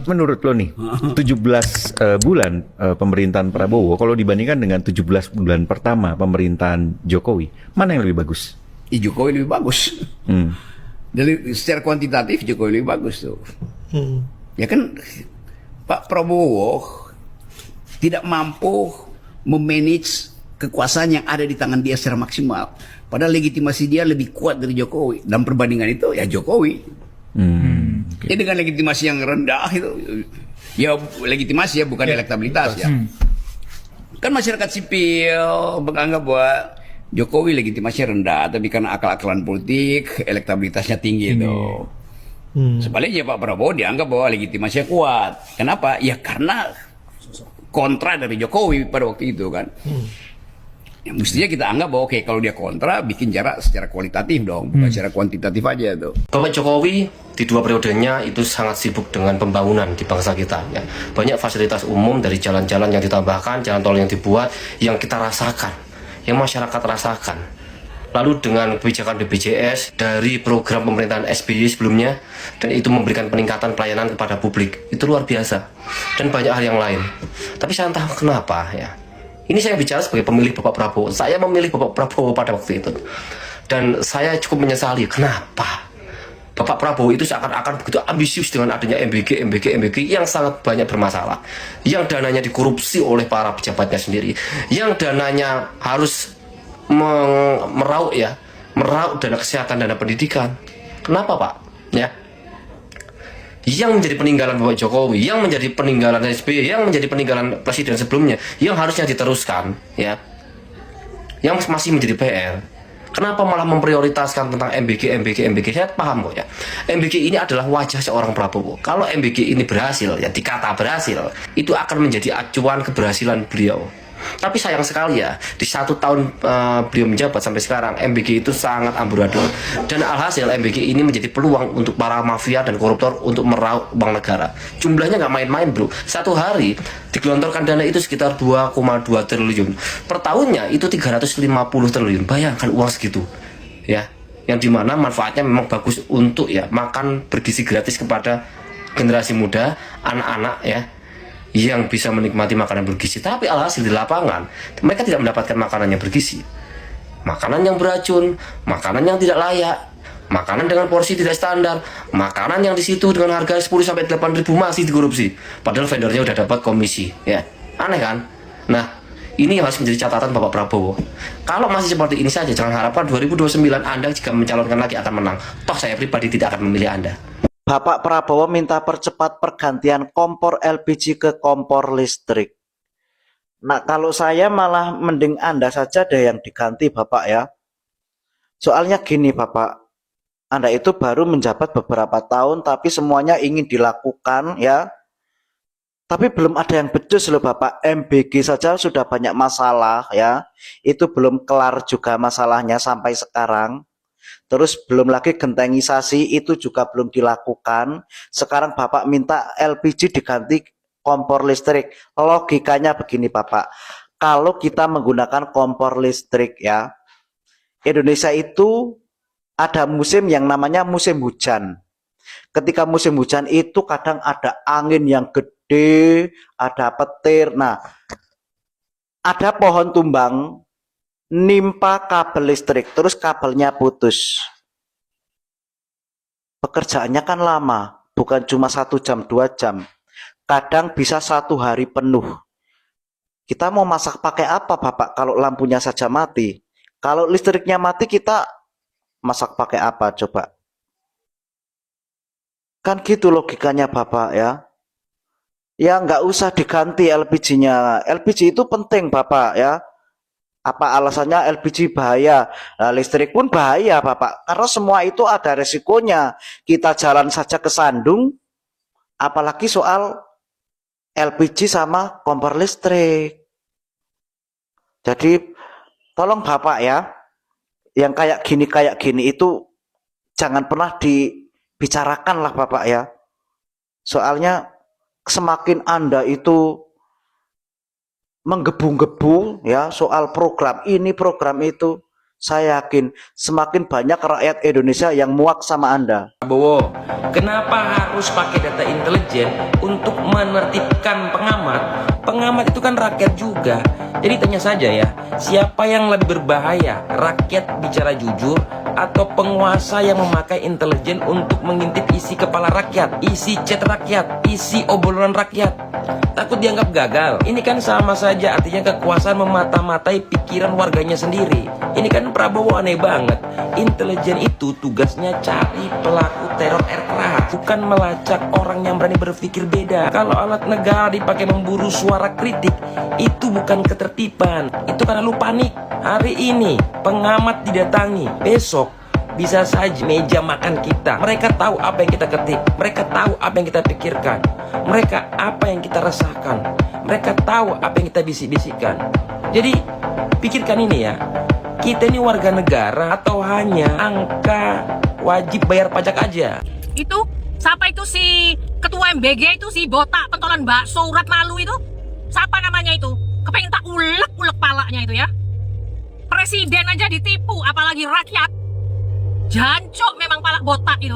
Menurut lo nih, 17 bulan pemerintahan Prabowo, kalau dibandingkan dengan 17 bulan pertama pemerintahan Jokowi, mana yang lebih bagus? Jokowi lebih bagus. Hmm. Dari secara kuantitatif Jokowi lebih bagus tuh. Ya kan Pak Prabowo tidak mampu memanage kekuasaan yang ada di tangan dia secara maksimal. Padahal legitimasi dia lebih kuat dari Jokowi. Dalam perbandingan itu ya Jokowi. Okay. Ya dengan legitimasi yang rendah itu, ya legitimasi ya bukan elektabilitas ya. Kan masyarakat sipil menganggap bahwa Jokowi legitimasinya rendah, tapi karena akal-akalan politik elektabilitasnya tinggi itu. Sebaliknya Pak Prabowo dianggap bahwa legitimasinya kuat. Kenapa? Ya karena kontra dari Jokowi pada waktu itu kan. Ya, mestinya kita anggap bahwa oke, kalau dia kontra bikin jarak secara kualitatif dong, bukan secara kuantitatif aja tuh. Bapak Jokowi di 2 periodenya itu sangat sibuk dengan pembangunan di bangsa kita ya. Banyak fasilitas umum dari jalan-jalan yang ditambahkan, jalan tol yang dibuat, yang kita rasakan, yang masyarakat rasakan. Lalu dengan kebijakan BPJS dari program pemerintahan SBY sebelumnya, dan itu memberikan peningkatan pelayanan kepada publik, itu luar biasa. Dan banyak hal yang lain. Tapi saya entah kenapa ya. Ini saya bicara sebagai pemilih Bapak Prabowo. Saya memilih Bapak Prabowo pada waktu itu. Dan saya cukup menyesali kenapa Bapak Prabowo itu seakan-akan begitu ambisius dengan adanya MBG yang sangat banyak bermasalah. Yang dananya dikorupsi oleh para pejabatnya sendiri. Yang dananya harus meraup dana kesehatan, dana pendidikan. Kenapa Pak? Ya. Yang menjadi peninggalan Bapak Jokowi, yang menjadi peninggalan SBY, yang menjadi peninggalan presiden sebelumnya, yang harusnya diteruskan, ya, yang masih menjadi PR. Kenapa malah memprioritaskan tentang MBG? Saya paham kok ya. MBG ini adalah wajah seorang Prabowo. Kalau MBG ini berhasil, ya dikata berhasil, itu akan menjadi acuan keberhasilan beliau. Tapi sayang sekali ya, di 1 tahun beliau menjabat sampai sekarang, MBG itu sangat amburadul. Dan alhasil MBG ini menjadi peluang untuk para mafia dan koruptor untuk meraup uang negara. Jumlahnya nggak main-main bro. Satu hari digelontorkan dana itu sekitar 2,2 triliun. Per tahunnya itu 350 triliun. Bayangkan uang segitu. Ya, yang dimana manfaatnya memang bagus untuk ya makan bergizi gratis kepada generasi muda, anak-anak ya, yang bisa menikmati makanan bergizi. Tapi alhasil di lapangan mereka tidak mendapatkan makanan yang bergizi, makanan yang beracun, makanan yang tidak layak, makanan dengan porsi tidak standar, makanan yang di situ dengan harga 10-8 ribu masih dikorupsi, padahal vendornya udah dapat komisi ya. Aneh kan? Nah, ini harus menjadi catatan Bapak Prabowo. Kalau masih seperti ini saja, jangan harapkan 2029 Anda jika mencalonkan lagi akan menang. Toh saya pribadi tidak akan memilih Anda. Bapak Prabowo minta percepat pergantian kompor LPG ke kompor listrik. Nah, kalau saya malah mending Anda saja deh yang diganti Bapak ya. Soalnya gini Bapak, Anda itu baru menjabat beberapa tahun tapi semuanya ingin dilakukan ya. Tapi belum ada yang becus loh Bapak. MBG saja sudah banyak masalah ya. Itu belum kelar juga masalahnya sampai sekarang. Terus belum lagi gentengisasi itu juga belum dilakukan. Sekarang Bapak minta LPG diganti kompor listrik. Logikanya begini Bapak. Kalau kita menggunakan kompor listrik ya, Indonesia itu ada musim yang namanya musim hujan. Ketika musim hujan itu kadang ada angin yang gede, ada petir. Nah, ada pohon tumbang nimpa kabel listrik, terus kabelnya putus. Pekerjaannya kan lama, bukan cuma 1 jam, 2 jam. Kadang bisa 1 hari penuh. Kita mau masak pakai apa Bapak kalau lampunya saja mati? Kalau listriknya mati kita masak pakai apa coba? Kan gitu logikanya Bapak ya. Ya nggak usah diganti LPG-nya. LPG itu penting Bapak ya. Apa alasannya LPG bahaya? Nah, listrik pun bahaya Bapak. Karena semua itu ada resikonya. Kita jalan saja ke Sandung, apalagi soal LPG sama kompor listrik. Jadi tolong Bapak ya, yang kayak gini itu jangan pernah dibicarakan lah Bapak ya. Soalnya semakin Anda itu menggebu-gebu ya soal program ini program itu, Saya yakin semakin banyak rakyat Indonesia yang muak sama Anda. Prabowo, kenapa harus pakai data intelijen untuk menertibkan pengamat? Pengamat itu kan rakyat juga. Jadi tanya saja ya, siapa yang lebih berbahaya? Rakyat bicara jujur atau penguasa yang memakai intelijen untuk mengintip isi kepala rakyat, isi chat rakyat, isi obrolan rakyat? Takut dianggap gagal. Ini kan sama saja, artinya kekuasaan memata-matai pikiran warganya sendiri. Ini kan Prabowo aneh banget. Intelijen itu tugasnya cari pelaku teror aircraft, bukan melacak orang yang berani berpikir beda. Kalau alat negara dipakai memburu suara kritik, itu bukan ketertiban, itu karena lu panik. Hari ini pengamat didatangi, besok bisa saja meja makan kita. Mereka tahu apa yang kita ketik, mereka tahu apa yang kita pikirkan, mereka apa yang kita rasakan, mereka tahu apa yang kita bisik-bisikkan. Jadi pikirkan ini ya, kita ini warga negara atau hanya angka wajib bayar pajak aja? Itu siapa itu si ketua MBG itu, si botak pentolan bakso urat malu itu? Siapa namanya itu? Kepengen tak ulek-ulek palanya itu ya. Presiden aja ditipu, apalagi rakyat. Jancok memang palak botak itu.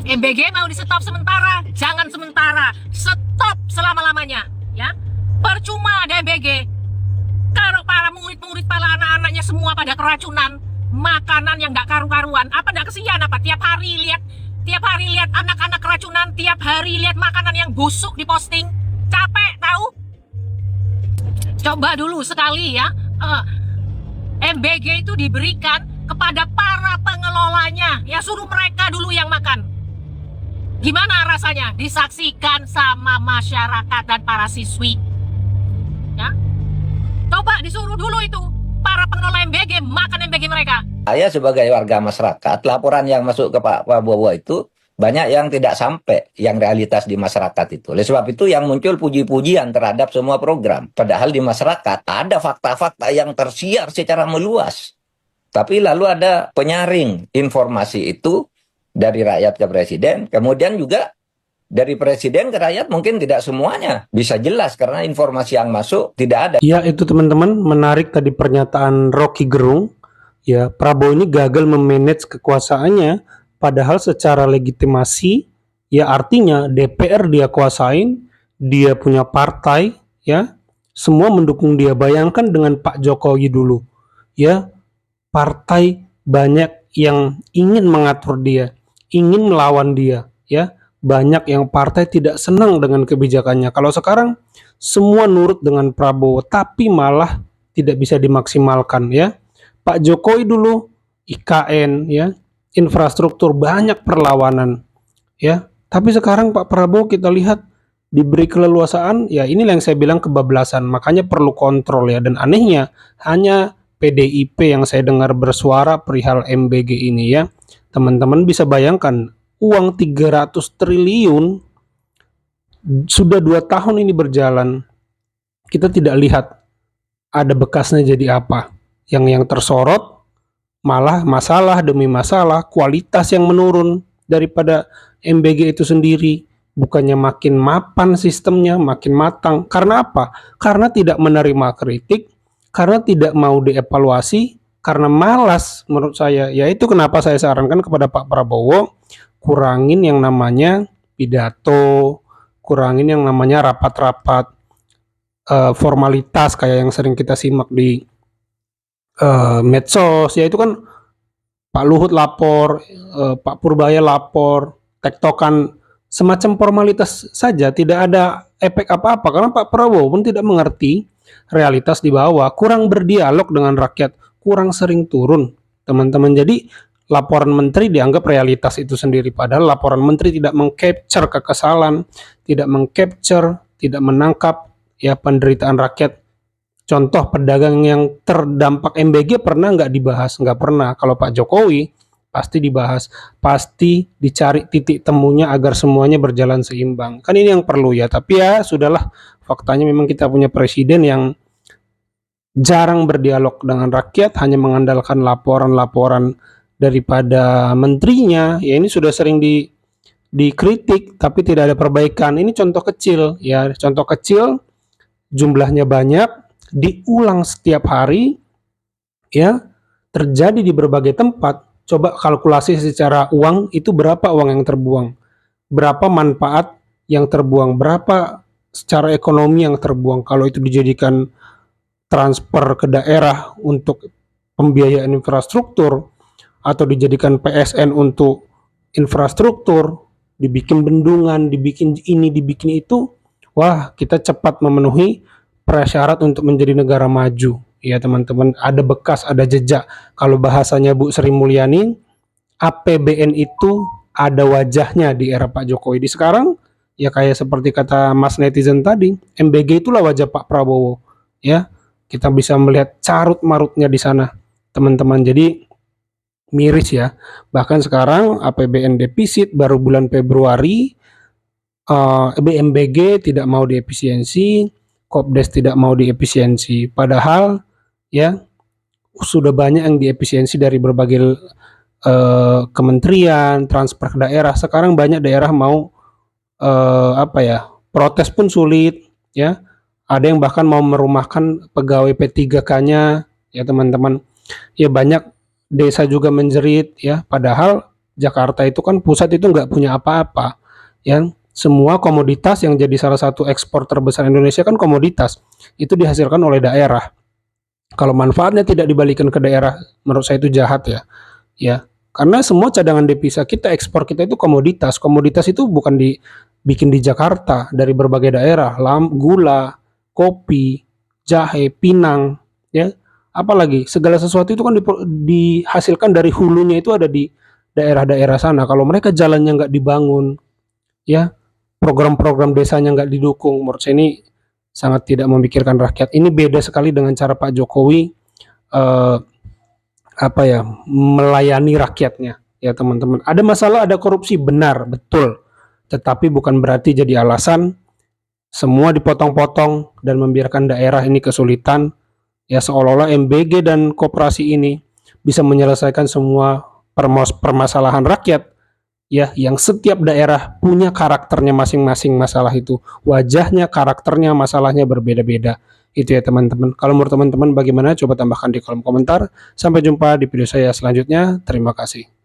MBG mau di stop sementara, jangan sementara, stop selama-lamanya ya. Percuma ada MBG. Kalau para murid-murid, para anak-anaknya semua pada keracunan makanan yang nggak karu-karuan, apa nggak kesian apa? Tiap hari lihat anak-anak keracunan, tiap hari lihat makanan yang busuk diposting, capek tahu? Coba dulu sekali ya, MBG itu diberikan kepada para pengelolanya, ya suruh mereka dulu yang makan. Gimana rasanya disaksikan sama masyarakat dan para siswi? Ya, coba disuruh dulu itu para pengelola MBG makan MBG mereka. Saya sebagai warga masyarakat, laporan yang masuk ke Pak Prabowo itu banyak yang tidak sampai yang realitas di masyarakat itu. Oleh sebab itu yang muncul puji-pujian terhadap semua program. Padahal di masyarakat ada fakta-fakta yang tersiar secara meluas. Tapi lalu ada penyaring informasi itu dari rakyat ke presiden, kemudian juga dari presiden ke rakyat mungkin tidak semuanya bisa jelas karena informasi yang masuk tidak ada. Ya, itu teman-teman, menarik tadi pernyataan Rocky Gerung. Ya, Prabowo ini gagal memanage kekuasaannya, padahal secara legitimasi, ya artinya DPR dia kuasain, dia punya partai, ya, semua mendukung dia. Bayangkan dengan Pak Jokowi dulu, ya, partai banyak yang ingin mengatur dia, ingin melawan dia, ya, banyak yang partai tidak senang dengan kebijakannya. Kalau sekarang semua nurut dengan Prabowo, tapi malah tidak bisa dimaksimalkan, ya. Pak Jokowi dulu IKN, ya, infrastruktur banyak perlawanan, ya. Tapi sekarang Pak Prabowo kita lihat diberi keleluasaan, ya inilah yang saya bilang kebablasan. Makanya perlu kontrol ya. Dan anehnya hanya PDIP yang saya dengar bersuara perihal MBG ini ya. Teman-teman bisa bayangkan uang 300 triliun sudah 2 tahun ini berjalan. Kita tidak lihat ada bekasnya jadi apa. Yang tersorot malah masalah demi masalah, kualitas yang menurun daripada MBG itu sendiri. Bukannya makin mapan sistemnya, makin matang. Karena apa? Karena tidak menerima kritik, karena tidak mau dievaluasi, karena malas menurut saya. Ya itu kenapa saya sarankan kepada Pak Prabowo, kurangin yang namanya pidato, kurangin yang namanya rapat-rapat formalitas kayak yang sering kita simak di medsos, ya itu kan Pak Luhut lapor, Pak Purbaya lapor, tektokan semacam formalitas saja, tidak ada efek apa-apa karena Pak Prabowo pun tidak mengerti realitas di bawah, kurang berdialog dengan rakyat, kurang sering turun, teman-teman. Jadi laporan menteri dianggap realitas itu sendiri, padahal laporan menteri tidak mengcapture kekesalan, tidak mengcapture, tidak menangkap ya penderitaan rakyat. Contoh pedagang yang terdampak MBG pernah nggak dibahas? Nggak pernah. Kalau Pak Jokowi pasti dibahas, pasti dicari titik temunya agar semuanya berjalan seimbang. Kan ini yang perlu ya. Tapi ya sudahlah, faktanya memang kita punya presiden yang jarang berdialog dengan rakyat, hanya mengandalkan laporan-laporan daripada menterinya. Ya ini sudah sering dikritik, tapi tidak ada perbaikan. Ini contoh kecil ya, contoh kecil, jumlahnya banyak, diulang setiap hari ya, terjadi di berbagai tempat, coba kalkulasi secara uang itu berapa uang yang terbuang, berapa manfaat yang terbuang, berapa secara ekonomi yang terbuang. Kalau itu dijadikan transfer ke daerah untuk pembiayaan infrastruktur atau dijadikan PSN untuk infrastruktur, dibikin bendungan, dibikin ini, dibikin itu, wah kita cepat memenuhi prasyarat untuk menjadi negara maju. Ya teman-teman, ada bekas, ada jejak. Kalau bahasanya Bu Sri Mulyani, APBN itu ada wajahnya di era Pak Jokowi. Di sekarang, ya kayak seperti kata Mas netizen tadi, MBG itulah wajah Pak Prabowo. Ya, kita bisa melihat carut marutnya di sana, teman-teman. Jadi miris ya. Bahkan sekarang APBN defisit baru bulan Februari, BMBG tidak mau diefisiensi, Kopdes tidak mau diefisiensi. Padahal ya sudah banyak yang diefisiensi dari berbagai kementerian, transfer ke daerah. Sekarang banyak daerah mau protes pun sulit ya. Ada yang bahkan mau merumahkan pegawai P3K-nya ya teman-teman. Ya banyak desa juga menjerit ya. Padahal Jakarta itu kan pusat itu nggak punya apa-apa ya. Semua komoditas yang jadi salah satu ekspor terbesar Indonesia kan komoditas itu dihasilkan oleh daerah. Kalau manfaatnya tidak dibalikan ke daerah, menurut saya itu jahat ya. Ya, karena semua cadangan devisa kita, ekspor kita itu komoditas. Komoditas itu bukan dibikin di Jakarta, dari berbagai daerah, gula, kopi, jahe, pinang, ya. Apalagi segala sesuatu itu kan dihasilkan dari hulunya itu ada di daerah-daerah sana. Kalau mereka jalannya nggak dibangun, ya, program-program desanya nggak didukung, menurut saya ini sangat tidak memikirkan rakyat. Ini beda sekali dengan cara Pak Jokowi melayani rakyatnya ya teman-teman. Ada masalah, ada korupsi, benar, betul. Tetapi bukan berarti jadi alasan semua dipotong-potong dan membiarkan daerah ini kesulitan. Ya seolah-olah MBG dan koperasi ini bisa menyelesaikan semua permasalahan rakyat. Ya, yang setiap daerah punya karakternya masing-masing, masalah itu wajahnya, karakternya, masalahnya berbeda-beda. Itu ya teman-teman. Kalau menurut teman-teman bagaimana, coba tambahkan di kolom komentar. Sampai jumpa di video saya selanjutnya. Terima kasih.